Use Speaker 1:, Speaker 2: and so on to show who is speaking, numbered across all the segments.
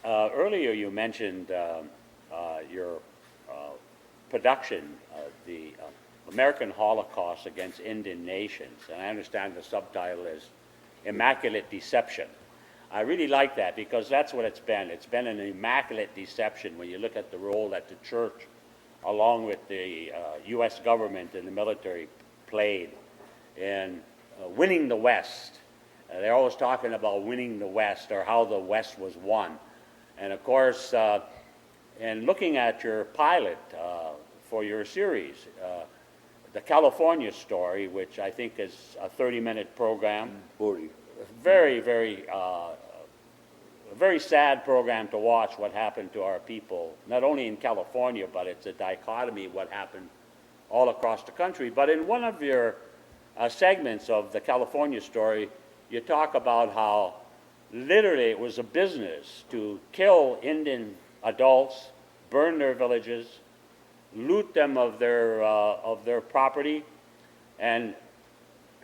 Speaker 1: Earlier you mentioned your production, the American Holocaust against Indian nations, and I understand the subtitle is Immaculate Deception. I really like that because that's what it's been. It's been an immaculate deception when you look at the role that the church, along with the U.S. government and the military, played in winning the West. They're always talking about winning the West or how the West was won. And of course, in looking at your pilot for your series, the California story, which I think is a 30-minute program.
Speaker 2: 40.
Speaker 1: Very, very sad program to watch what happened to our people, not only in California, but it's a dichotomy of what happened all across the country. But in one of your segments of the California story, you talk about how literally it was a business to kill Indian adults, burn their villages, loot them of their property, and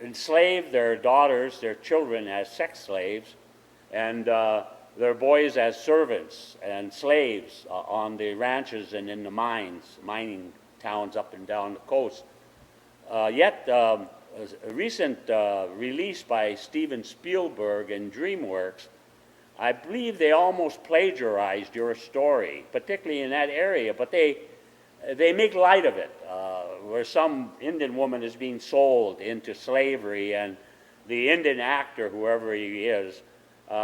Speaker 1: enslave their daughters, their children, as sex slaves, and their boys as servants and slaves on the ranches and in the mining towns up and down the coast. Yet, a recent release by Steven Spielberg and DreamWorks, I believe they almost plagiarized your story, particularly in that area, but they make light of it, where some Indian woman is being sold into slavery, and the Indian actor, whoever he is,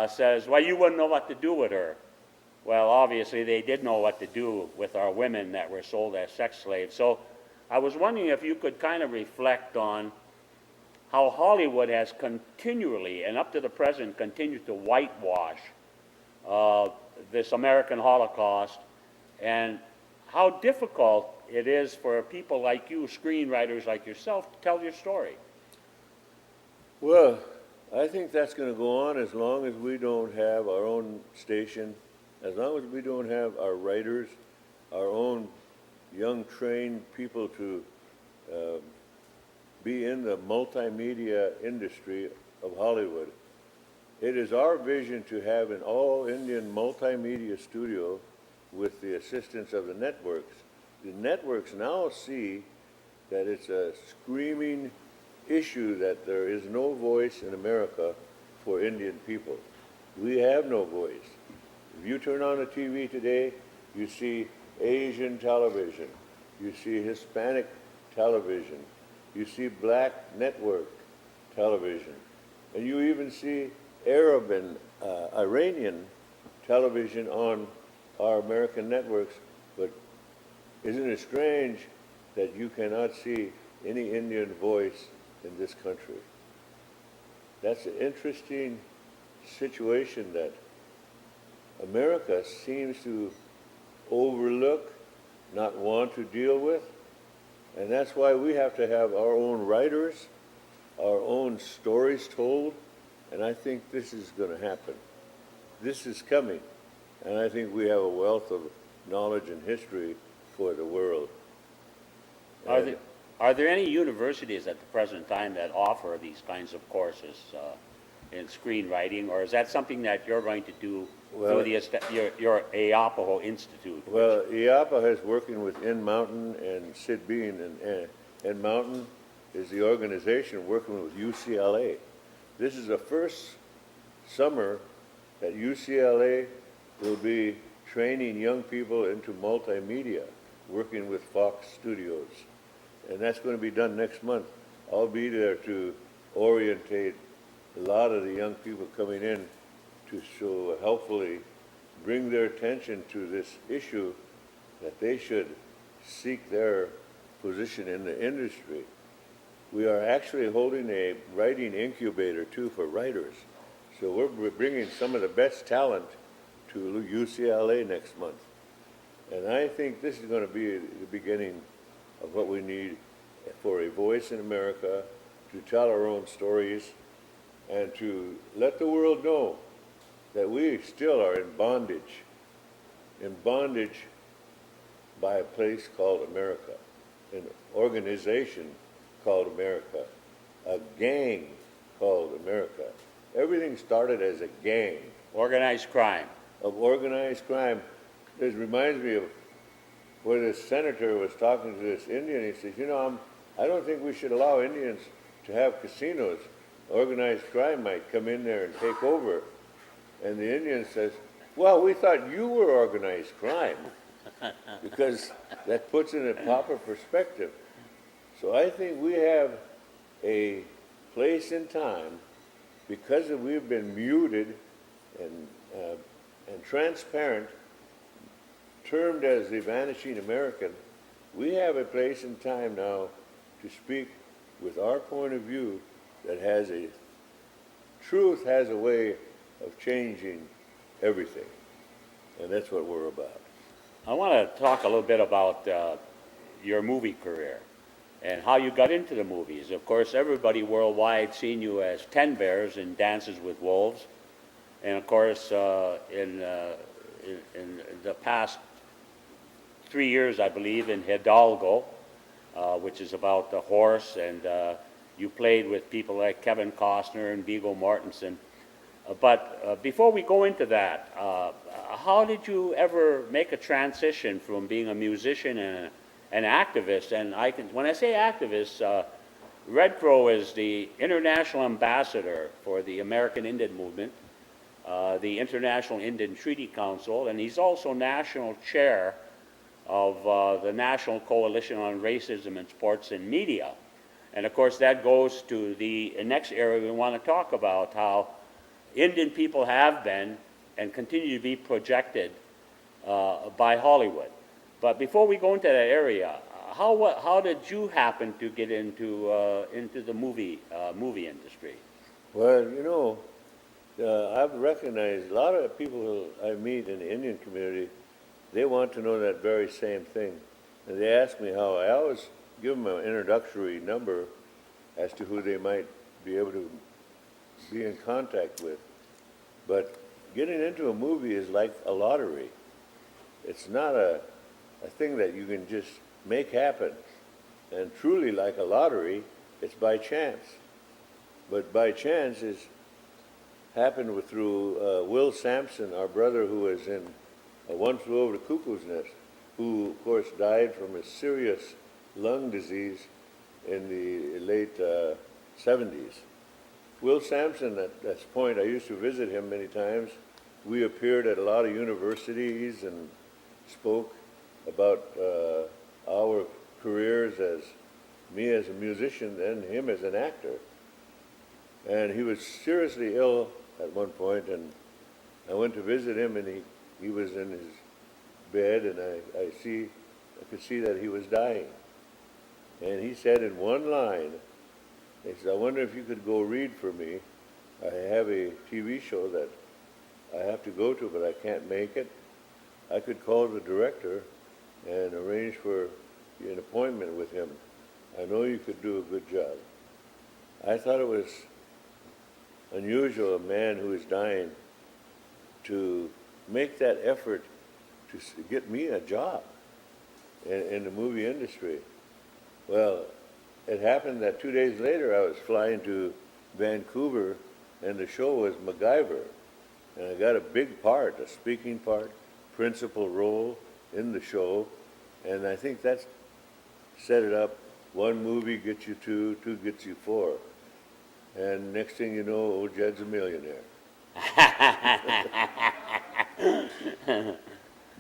Speaker 1: says, well, you wouldn't know what to do with her. Well, obviously, they did know what to do with our women that were sold as sex slaves. So I was wondering if you could kind of reflect on how Hollywood has continually, and up to the present, continued to whitewash this American Holocaust, and how difficult it is for people like you, screenwriters like yourself, to tell your story.
Speaker 2: Well, I think that's going to go on as long as we don't have our own station, as long as we don't have our writers, our own young trained people to be in the multimedia industry of Hollywood. It is our vision to have an all-Indian multimedia studio with the assistance of the networks. The networks now see that it's a screaming issue that there is no voice in America for Indian people. We have no voice. If you turn on the TV today, you see Asian television, you see Hispanic television, you see black network television, and you even see Arab and Iranian television on our American networks. But isn't it strange that you cannot see any Indian voice in this country? That's an interesting situation that America seems to overlook, not want to deal with, and that's why we have to have our own writers, our own stories told, and I think this is going to happen. This is coming, and I think we have a wealth of knowledge and history for the world.
Speaker 1: Are there any universities at the present time that offer these kinds of courses in screenwriting, or is that something that you're going to do through your Iapaho Institute?
Speaker 2: Well, Iapaho is working with In Mountain and Sid Bean, and In Mountain is the organization working with UCLA. This is the first summer that UCLA will be training young people into multimedia, working with Fox Studios. And that's going to be done next month. I'll be there to orientate a lot of the young people coming in to so helpfully bring their attention to this issue that they should seek their position in the industry. We are actually holding a writing incubator too for writers. So we're bringing some of the best talent to UCLA next month. And I think this is going to be the beginning of what we need for a voice in America, to tell our own stories, and to let the world know that we still are in bondage by a place called America, an organization called America, a gang called America. Everything started as a gang.
Speaker 1: Organized crime.
Speaker 2: of organized crime. This reminds me of where this senator was talking to this Indian. He says, I don't think we should allow Indians to have casinos. Organized crime might come in there and take over. And the Indian says, well, we thought you were organized crime, because that puts it in a proper perspective. So I think we have a place in time, because we've been muted and transparent, termed as the vanishing American. We have a place in time now to speak with our point of view that truth has a way of changing everything. And that's what we're about.
Speaker 1: I want to talk a little bit about your movie career and how you got into the movies. Of course, everybody worldwide seen you as Ten Bears in Dances with Wolves. And of course, in the past 3 years, I believe, in Hidalgo, which is about the horse, and you played with people like Kevin Costner and Viggo Mortensen. But before we go into that, how did you ever make a transition from being a musician and an activist? And when I say activist, Red Crow is the international ambassador for the American Indian Movement, the International Indian Treaty Council, and he's also national chair of the National Coalition on Racism in Sports and Media. And of course that goes to the next area we want to talk about, how Indian people have been and continue to be projected by Hollywood. But before we go into that area, how did you happen to get into the movie industry?
Speaker 2: Well, I've recognized a lot of people I meet in the Indian community, they want to know that very same thing. And they ask me how. I always give them an introductory number as to who they might be able to be in contact with. But getting into a movie is like a lottery. It's not a thing that you can just make happen. And truly, like a lottery, it's by chance. But by chance is happened through Will Sampson, our brother who was in One Flew Over the Cuckoo's Nest, who, of course, died from a serious lung disease in the late 70s. Will Sampson, at this point, I used to visit him many times. We appeared at a lot of universities and spoke about our careers, as me as a musician and him as an actor. And he was seriously ill at one point, and I went to visit him, and he was in his bed, and I could see that he was dying. And he said in one line, he said, I wonder if you could go read for me. I have a TV show that I have to go to, but I can't make it. I could call the director and arrange for an appointment with him. I know you could do a good job. I thought it was unusual, a man who is dying, to make that effort to get me a job in the movie industry. Well, it happened that 2 days later I was flying to Vancouver, and the show was MacGyver. And I got a big part, a speaking part, principal role in the show. And I think that's set it up. One movie gets you two gets you four. And next thing you know, old Jed's a millionaire.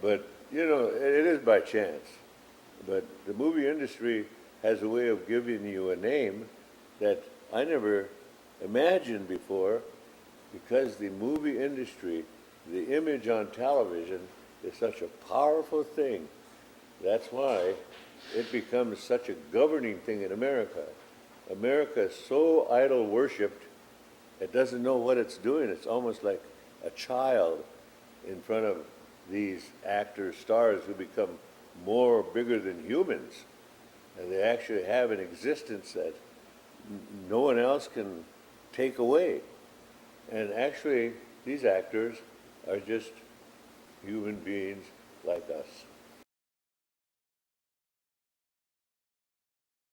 Speaker 2: But, it is by chance. But the movie industry has a way of giving you a name that I never imagined before, because the movie industry, the image on television, is such a powerful thing. That's why it becomes such a governing thing in America. America is so idol-worshipped, it doesn't know what it's doing. It's almost like a child in front of these actors, stars who become bigger than humans. And they actually have an existence that no one else can take away. And actually, these actors are just human beings like us.